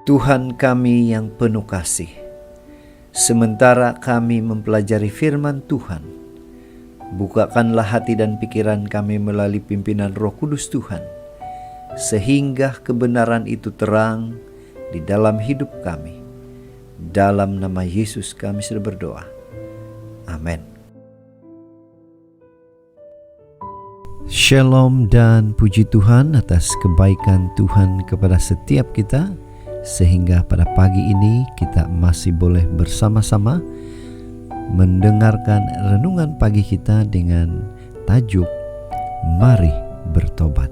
Tuhan kami yang penuh kasih, sementara kami mempelajari firman Tuhan, bukakanlah hati dan pikiran kami melalui pimpinan Roh Kudus Tuhan, sehingga kebenaran itu terang di dalam hidup kami. Dalam nama Yesus kami sudah berdoa. Amin. Shalom dan puji Tuhan atas kebaikan Tuhan kepada setiap kita, sehingga pada pagi ini kita masih boleh bersama-sama mendengarkan renungan pagi kita dengan tajuk Mari Bertobat.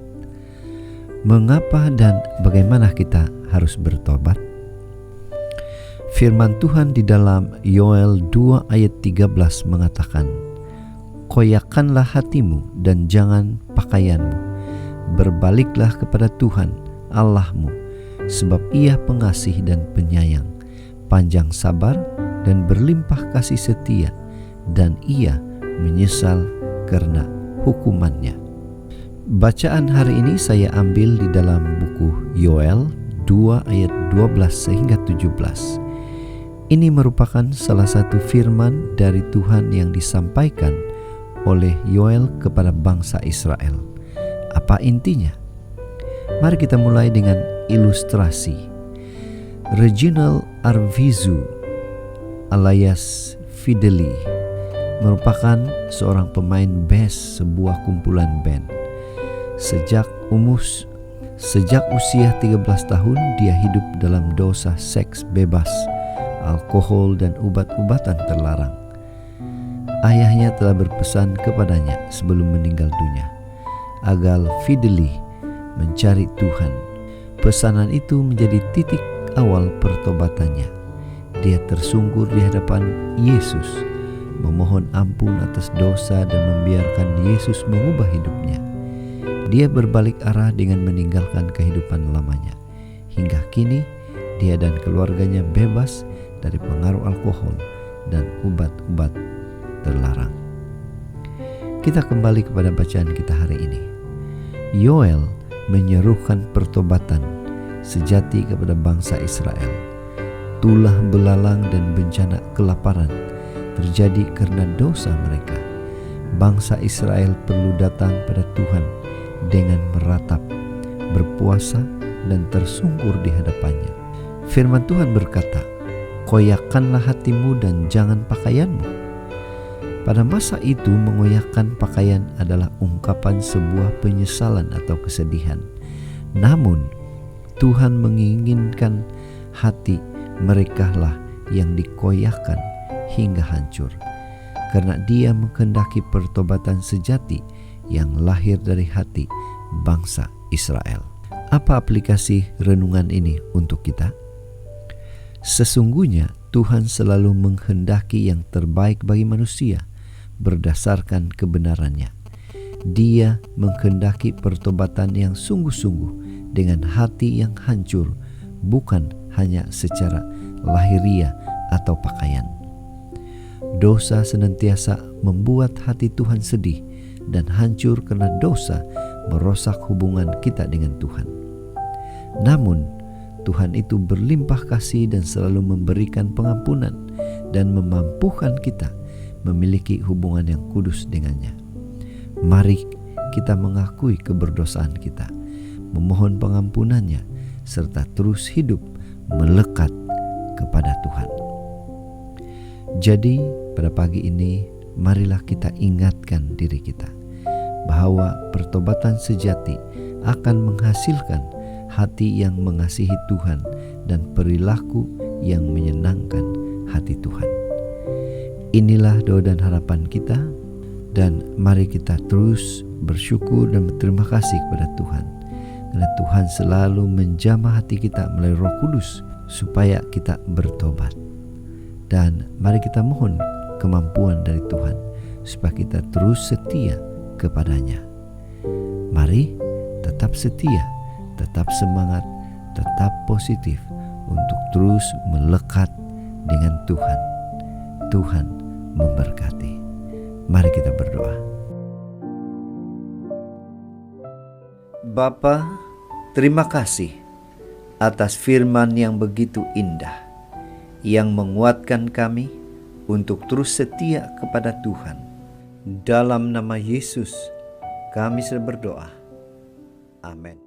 Mengapa dan bagaimana kita harus bertobat? Firman Tuhan di dalam Yoel 2 ayat 13 mengatakan, "Koyakkanlah hatimu dan jangan pakaianmu. Berbaliklah kepada Tuhan Allahmu, sebab Ia pengasih dan penyayang, panjang sabar dan berlimpah kasih setia, dan Ia menyesal karena hukumannya." Bacaan hari ini saya ambil di dalam buku Yoel 2 ayat 12 sehingga 17. Ini merupakan salah satu firman dari Tuhan yang disampaikan oleh Yoel kepada bangsa Israel. Apa intinya? Mari kita mulai dengan ilustrasi. Reginald Arvizu alias Fideli merupakan seorang pemain bass sebuah kumpulan band. Sejak usia 13 tahun dia hidup dalam dosa seks bebas, alkohol dan obat-obatan terlarang. Ayahnya telah berpesan kepadanya sebelum meninggal dunia agar Fideli mencari Tuhan. Pesanan itu menjadi titik awal pertobatannya. Dia tersungkur di hadapan Yesus, memohon ampun atas dosa dan membiarkan Yesus mengubah hidupnya. Dia berbalik arah dengan meninggalkan kehidupan lamanya. Hingga kini dia dan keluarganya bebas dari pengaruh alkohol dan obat-obat terlarang. Kita kembali kepada bacaan kita hari ini. Yoel menyerukan pertobatan sejati kepada bangsa Israel. Tulah belalang dan bencana kelaparan terjadi karena dosa mereka. Bangsa Israel perlu datang pada Tuhan dengan meratap, berpuasa dan tersungkur di hadapannya. Firman Tuhan berkata, "Koyakkanlah hatimu dan jangan pakaianmu." Pada masa itu mengoyakkan pakaian adalah ungkapan sebuah penyesalan atau kesedihan. Namun Tuhan menginginkan hati merekalah yang dikoyakkan hingga hancur, karena Dia menghendaki pertobatan sejati yang lahir dari hati bangsa Israel. Apa aplikasi renungan ini untuk kita? Sesungguhnya Tuhan selalu menghendaki yang terbaik bagi manusia berdasarkan kebenarannya. Dia menghendaki pertobatan yang sungguh-sungguh dengan hati yang hancur, bukan hanya secara lahiriah atau pakaian. Dosa senantiasa membuat hati Tuhan sedih dan hancur karena dosa merosak hubungan kita dengan Tuhan. Namun Tuhan itu berlimpah kasih dan selalu memberikan pengampunan dan memampukan kita memiliki hubungan yang kudus dengannya. Mari kita mengakui keberdosaan kita, memohon pengampunannya, serta terus hidup melekat kepada Tuhan. Jadi pada pagi ini marilah kita ingatkan diri kita bahwa pertobatan sejati akan menghasilkan hati yang mengasihi Tuhan dan perilaku yang menyenangkan hati Tuhan. Inilah doa dan harapan kita, dan mari kita terus bersyukur dan berterima kasih kepada Tuhan, karena Tuhan selalu menjamah hati kita melalui Roh Kudus supaya kita bertobat. Dan mari kita mohon kemampuan dari Tuhan supaya kita terus setia kepadanya. Mari tetap setia, tetap semangat, tetap positif untuk terus melekat dengan Tuhan. Tuhan memberkati. Mari kita berdoa. Bapa, terima kasih atas firman yang begitu indah, yang menguatkan kami untuk terus setia kepada Tuhan. Dalam nama Yesus, kami berdoa. Amin.